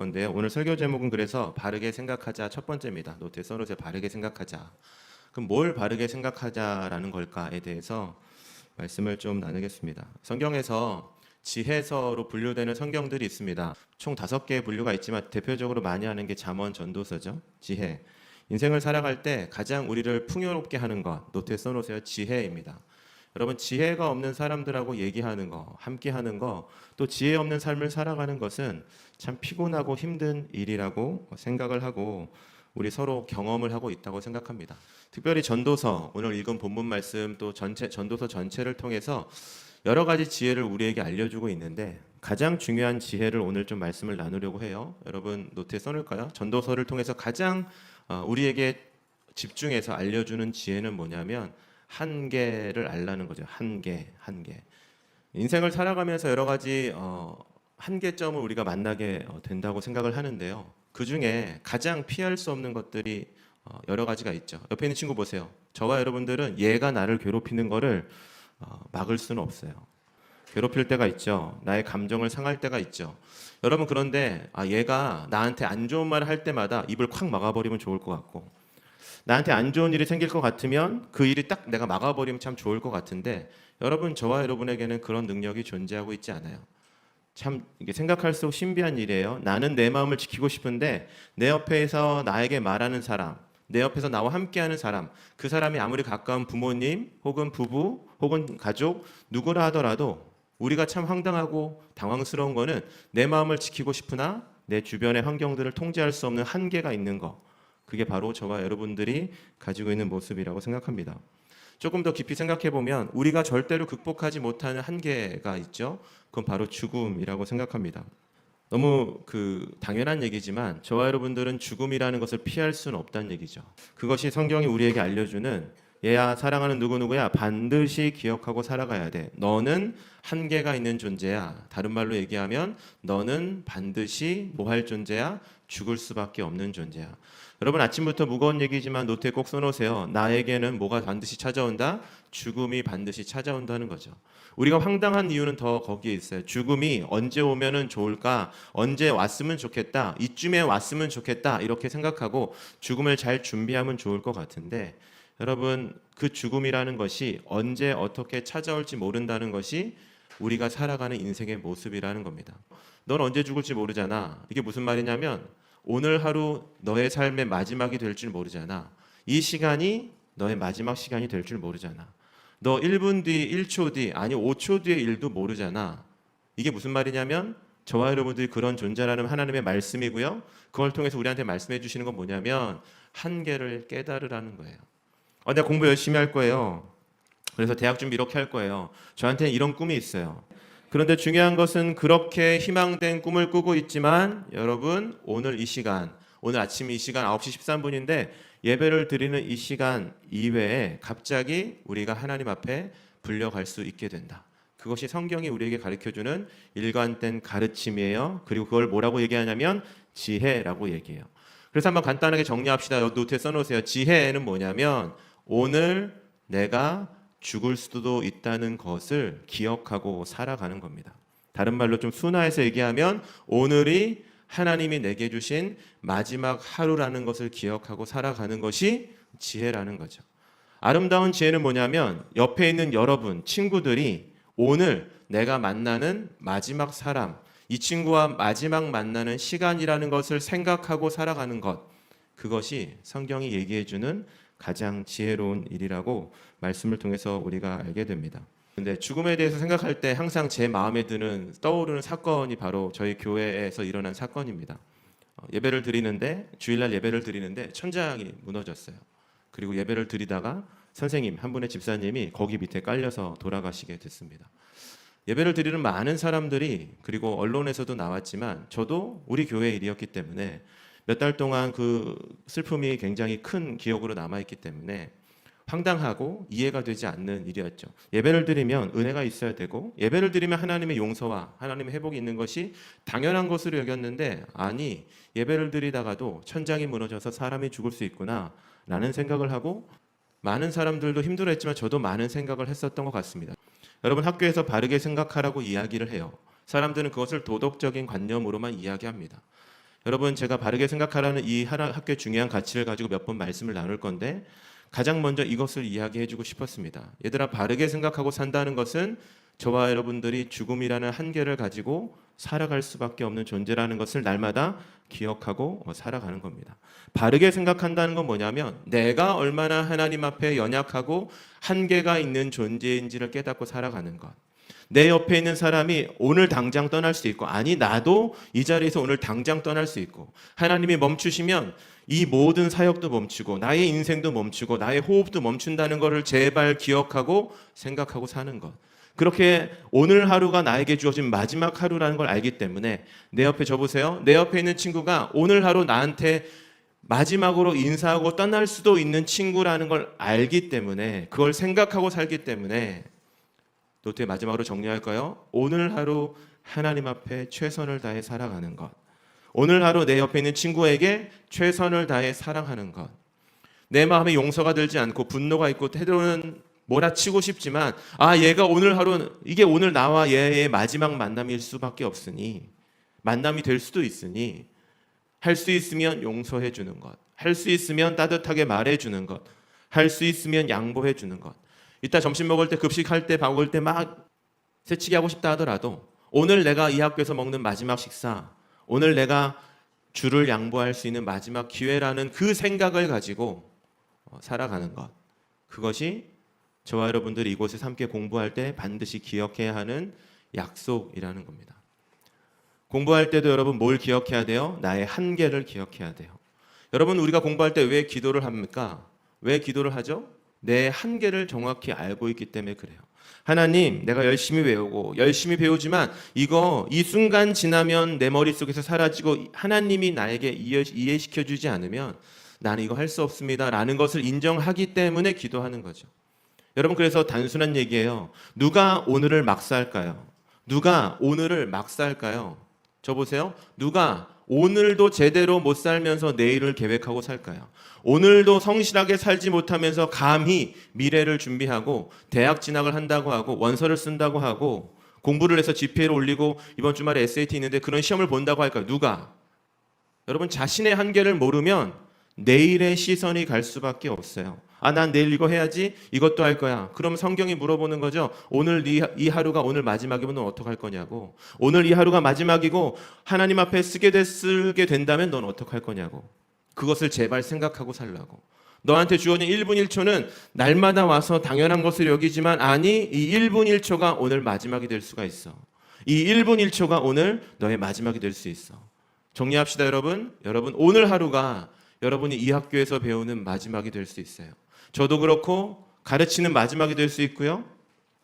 건데요. 오늘 설교 제목은 그래서 바르게 생각하자 첫 번째입니다. 노트에 써놓으세요. 바르게 생각하자. 그럼 뭘 바르게 생각하자라는 걸까에 대해서 말씀을 좀 나누겠습니다. 성경에서 지혜서로 분류되는 성경들이 있습니다. 총 5개의 분류가 있지만 대표적으로 많이 하는 게 잠언, 전도서죠. 지혜. 인생을 살아갈 때 가장 우리를 풍요롭게 하는 것, 노트에 써놓으세요. 지혜입니다. 여러분, 지혜가 없는 사람들하고 얘기하는 거, 함께 하는 거, 또 지혜 없는 삶을 살아가는 것은 참 피곤하고 힘든 일이라고 생각을 하고 우리 서로 경험을 하고 있다고 생각합니다. 특별히 전도서, 오늘 읽은 본문 말씀 또 전도서 전체를 통해서 여러 가지 지혜를 우리에게 알려주고 있는데 가장 중요한 지혜를 오늘 좀 말씀을 나누려고 해요. 여러분 노트에 써놓을까요? 전도서를 통해서 가장 우리에게 집중해서 알려주는 지혜는 뭐냐면 한계를 알라는 거죠. 한계. 인생을 살아가면서 여러 가지 한계점을 우리가 만나게 된다고 생각을 하는데요. 그 중에 가장 피할 수 없는 것들이 여러 가지가 있죠. 옆에 있는 친구 보세요. 저와 여러분들은 얘가 나를 괴롭히는 거를 막을 수는 없어요. 괴롭힐 때가 있죠. 나의 감정을 상할 때가 있죠. 여러분 그런데 얘가 나한테 안 좋은 말을 할 때마다 입을 콱 막아버리면 좋을 것 같고 나한테 안 좋은 일이 생길 것 같으면 그 일이 딱 내가 막아버리면 참 좋을 것 같은데 여러분 저와 여러분에게는 그런 능력이 존재하고 있지 않아요. 참 이게 생각할수록 신비한 일이에요. 나는 내 마음을 지키고 싶은데 내 옆에서 나에게 말하는 사람, 내 옆에서 나와 함께하는 사람, 그 사람이 아무리 가까운 부모님 혹은 부부 혹은 가족 누구라 하더라도 우리가 참 황당하고 당황스러운 거는 내 마음을 지키고 싶으나 내 주변의 환경들을 통제할 수 없는 한계가 있는 거. 그게 바로 저와 여러분들이 가지고 있는 모습이라고 생각합니다. 조금 더 깊이 생각해 보면 우리가 절대로 극복하지 못하는 한계가 있죠. 그건 바로 죽음이라고 생각합니다. 너무 당연한 얘기지만 저와 여러분들은 죽음이라는 것을 피할 수는 없다는 얘기죠. 그것이 성경이 우리에게 알려주는 얘야 사랑하는 누구누구야 반드시 기억하고 살아가야 돼. 너는 한계가 있는 존재야. 다른 말로 얘기하면 너는 반드시 뭐 할 존재야? 죽을 수밖에 없는 존재야. 여러분 아침부터 무거운 얘기지만 노트에 꼭 써놓으세요. 나에게는 뭐가 반드시 찾아온다? 죽음이 반드시 찾아온다는 거죠. 우리가 황당한 이유는 더 거기에 있어요. 죽음이 언제 오면은 좋을까? 언제 왔으면 좋겠다. 이쯤에 왔으면 좋겠다. 이렇게 생각하고 죽음을 잘 준비하면 좋을 것 같은데 여러분 그 죽음이라는 것이 언제 어떻게 찾아올지 모른다는 것이 우리가 살아가는 인생의 모습이라는 겁니다. 넌 언제 죽을지 모르잖아. 이게 무슨 말이냐면 오늘 하루 너의 삶의 마지막이 될 줄 모르잖아. 이 시간이 너의 마지막 시간이 될 줄 모르잖아. 너 1분 뒤, 1초 뒤, 아니 5초 뒤의 일도 모르잖아. 이게 무슨 말이냐면 저와 여러분들이 그런 존재라는 하나님의 말씀이고요. 그걸 통해서 우리한테 말씀해 주시는 건 뭐냐면 한계를 깨달으라는 거예요. 내가 공부 열심히 할 거예요. 그래서 대학 준비 이렇게 할 거예요. 저한테는 이런 꿈이 있어요. 그런데 중요한 것은 그렇게 희망된 꿈을 꾸고 있지만 여러분 오늘 이 시간, 오늘 아침 이 시간 9시 13분인데 예배를 드리는 이 시간 이외에 갑자기 우리가 하나님 앞에 불려갈 수 있게 된다. 그것이 성경이 우리에게 가르쳐주는 일관된 가르침이에요. 그리고 그걸 뭐라고 얘기하냐면 지혜라고 얘기해요. 그래서 한번 간단하게 정리합시다. 노트에 써놓으세요. 지혜는 뭐냐면 오늘 내가 죽을 수도 있다는 것을 기억하고 살아가는 겁니다. 다른 말로 좀 순화해서 얘기하면 오늘이 하나님이 내게 주신 마지막 하루라는 것을 기억하고 살아가는 것이 지혜라는 거죠. 아름다운 지혜는 뭐냐면 옆에 있는 여러분, 친구들이 오늘 내가 만나는 마지막 사람, 이 친구와 마지막 만나는 시간이라는 것을 생각하고 살아가는 것, 그것이 성경이 얘기해주는 가장 지혜로운 일이라고 말씀을 통해서 우리가 알게 됩니다. 근데 죽음에 대해서 생각할 때 항상 제 마음에 떠오르는 사건이 바로 저희 교회에서 일어난 사건입니다. 예배를 드리는데 주일날 예배를 드리는데 천장이 무너졌어요. 그리고 예배를 드리다가 선생님 한 분의 집사님이 거기 밑에 깔려서 돌아가시게 됐습니다. 예배를 드리는 많은 사람들이 그리고 언론에서도 나왔지만 저도 우리 교회의 일이었기 때문에 몇 달 동안 그 슬픔이 굉장히 큰 기억으로 남아있기 때문에 황당하고 이해가 되지 않는 일이었죠. 예배를 드리면 은혜가 있어야 되고 예배를 드리면 하나님의 용서와 하나님의 회복이 있는 것이 당연한 것으로 여겼는데 아니 예배를 드리다가도 천장이 무너져서 사람이 죽을 수 있구나 라는 생각을 하고 많은 사람들도 힘들어했지만 저도 많은 생각을 했었던 것 같습니다. 여러분 학교에서 바르게 생각하라고 이야기를 해요. 사람들은 그것을 도덕적인 관념으로만 이야기합니다. 여러분, 제가 바르게 생각하라는 이 학교의 중요한 가치를 가지고 몇 번 말씀을 나눌 건데 가장 먼저 이것을 이야기해 주고 싶었습니다. 얘들아, 바르게 생각하고 산다는 것은 저와 여러분들이 죽음이라는 한계를 가지고 살아갈 수밖에 없는 존재라는 것을 날마다 기억하고 살아가는 겁니다. 바르게 생각한다는 건 뭐냐면 내가 얼마나 하나님 앞에 연약하고 한계가 있는 존재인지를 깨닫고 살아가는 것. 내 옆에 있는 사람이 오늘 당장 떠날 수 있고, 아니 나도 이 자리에서 오늘 당장 떠날 수 있고, 하나님이 멈추시면 이 모든 사역도 멈추고 나의 인생도 멈추고 나의 호흡도 멈춘다는 것을 제발 기억하고 생각하고 사는 것. 그렇게 오늘 하루가 나에게 주어진 마지막 하루라는 걸 알기 때문에 내 옆에 져보세요. 내 옆에 있는 친구가 오늘 하루 나한테 마지막으로 인사하고 떠날 수도 있는 친구라는 걸 알기 때문에, 그걸 생각하고 살기 때문에 노트의 마지막으로 정리할까요? 오늘 하루 하나님 앞에 최선을 다해 살아가는 것. 오늘 하루 내 옆에 있는 친구에게 최선을 다해 사랑하는 것. 내 마음에 용서가 들지 않고 분노가 있고 때로는 몰아치고 싶지만 얘가 오늘 하루, 이게 오늘 나와 얘의 마지막 만남일 수밖에 없으니, 만남이 될 수도 있으니 할 수 있으면 용서해 주는 것, 할 수 있으면 따뜻하게 말해 주는 것, 할 수 있으면 양보해 주는 것. 이따 점심 먹을 때, 급식할 때, 밥 먹을 때 막 새치기 하고 싶다 하더라도 오늘 내가 이 학교에서 먹는 마지막 식사, 오늘 내가 주를 양보할 수 있는 마지막 기회라는 그 생각을 가지고 살아가는 것. 그것이 저와 여러분들이 이곳에서 함께 공부할 때 반드시 기억해야 하는 약속이라는 겁니다. 공부할 때도 여러분 뭘 기억해야 돼요? 나의 한계를 기억해야 돼요. 여러분, 우리가 공부할 때 왜 기도를 합니까? 왜 기도를 하죠? 내 한계를 정확히 알고 있기 때문에 그래요. 하나님, 내가 열심히 외우고 열심히 배우지만 이 순간 지나면 내 머릿속에서 사라지고 하나님이 나에게 이해시켜 주지 않으면 나는 이거 할 수 없습니다 라는 것을 인정하기 때문에 기도하는 거죠. 여러분, 그래서 단순한 얘기예요. 누가 오늘을 막 살까요? 누가 오늘을 막 살까요? 저 보세요. 누가 오늘도 제대로 못 살면서 내일을 계획하고 살까요? 오늘도 성실하게 살지 못하면서 감히 미래를 준비하고 대학 진학을 한다고 하고 원서를 쓴다고 하고 공부를 해서 GPA를 올리고 이번 주말에 SAT 있는데 그런 시험을 본다고 할까요? 누가? 여러분, 자신의 한계를 모르면 내일의 시선이 갈 수밖에 없어요. 난 내일 이거 해야지, 이것도 할 거야. 그럼 성경이 물어보는 거죠. 오늘 이 하루가 오늘 마지막이면 넌 어떡할 거냐고. 오늘 이 하루가 마지막이고 하나님 앞에 쓰게 된다면 넌 어떡할 거냐고. 그것을 제발 생각하고 살라고. 너한테 주어진 1분 1초는 날마다 와서 당연한 것을 여기지만 아니, 이 1분 1초가 오늘 마지막이 될 수가 있어. 이 1분 1초가 오늘 너의 마지막이 될 수 있어. 정리합시다, 여러분. 여러분, 오늘 하루가 여러분이 이 학교에서 배우는 마지막이 될 수 있어요. 저도 그렇고 가르치는 마지막이 될 수 있고요.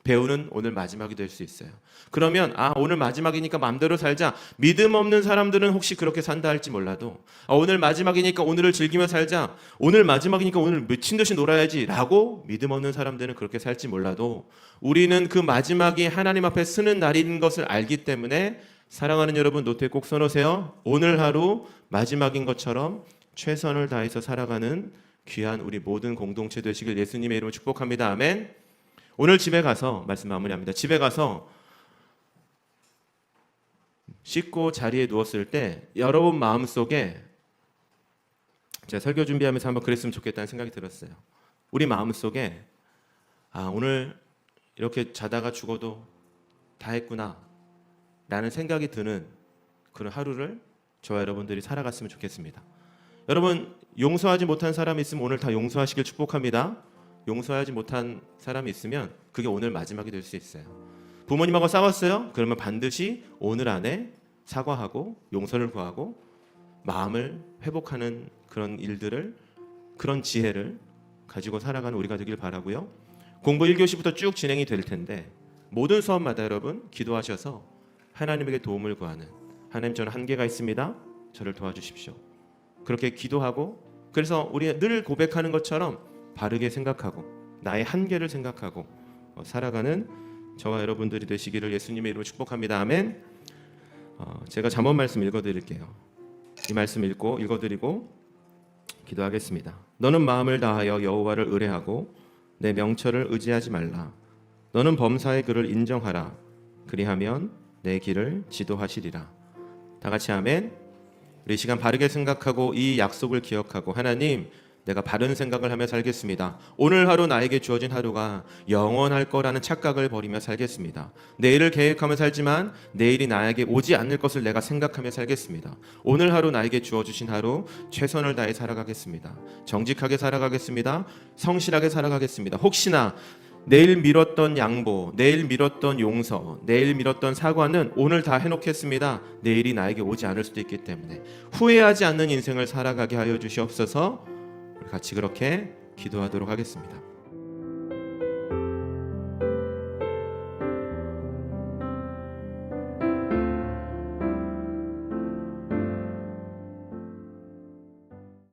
배우는 오늘 마지막이 될 수 있어요. 그러면 오늘 마지막이니까 마음대로 살자. 믿음 없는 사람들은 혹시 그렇게 산다 할지 몰라도 오늘 마지막이니까 오늘을 즐기며 살자. 오늘 마지막이니까 오늘 미친 듯이 놀아야지 라고 믿음 없는 사람들은 그렇게 살지 몰라도 우리는 그 마지막이 하나님 앞에 쓰는 날인 것을 알기 때문에 사랑하는 여러분, 노트에 꼭 써놓으세요. 오늘 하루 마지막인 것처럼 최선을 다해서 살아가는 귀한 우리 모든 공동체 되시길 예수님의 이름으로 축복합니다. 아멘. 오늘 집에 가서 말씀 마무리합니다. 집에 가서 씻고 자리에 누웠을 때 여러분 마음속에, 제가 설교 준비하면서 한번 그랬으면 좋겠다는 생각이 들었어요. 우리 마음속에 오늘 이렇게 자다가 죽어도 다 했구나 라는 생각이 드는 그런 하루를 저와 여러분들이 살아갔으면 좋겠습니다. 여러분, 용서하지 못한 사람이 있으면 오늘 다 용서하시길 축복합니다. 용서하지 못한 사람이 있으면 그게 오늘 마지막이 될 수 있어요. 부모님하고 싸웠어요? 그러면 반드시 오늘 안에 사과하고 용서를 구하고 마음을 회복하는 그런 일들을, 그런 지혜를 가지고 살아가는 우리가 되길 바라고요. 공부 1교시부터 쭉 진행이 될 텐데 모든 수업마다 여러분 기도하셔서 하나님에게 도움을 구하는, 하나님 저는 한계가 있습니다. 저를 도와주십시오. 그렇게 기도하고, 그래서 우리 늘 고백하는 것처럼 바르게 생각하고 나의 한계를 생각하고 살아가는 저와 여러분들이 되시기를 예수님의 이름으로 축복합니다. 아멘. 제가 잠언 말씀 읽어드릴게요. 이 말씀 읽어드리고 기도하겠습니다. 너는 마음을 다하여 여호와를 의뢰하고 내 명철을 의지하지 말라. 너는 범사의 그를 인정하라. 그리하면 내 길을 지도하시리라. 다 같이 아멘. 우리 이 시간 바르게 생각하고 이 약속을 기억하고 하나님 내가 바른 생각을 하며 살겠습니다. 오늘 하루 나에게 주어진 하루가 영원할 거라는 착각을 버리며 살겠습니다. 내일을 계획하며 살지만 내일이 나에게 오지 않을 것을 내가 생각하며 살겠습니다. 오늘 하루 나에게 주어주신 하루 최선을 다해 살아가겠습니다. 정직하게 살아가겠습니다. 성실하게 살아가겠습니다. 혹시나 내일 미뤘던 양보, 내일 미뤘던 용서, 내일 미뤘던 사과는 오늘 다 해놓겠습니다. 내일이 나에게 오지 않을 수도 있기 때문에 후회하지 않는 인생을 살아가게 하여 주시옵소서. 우리 같이 그렇게 기도하도록 하겠습니다.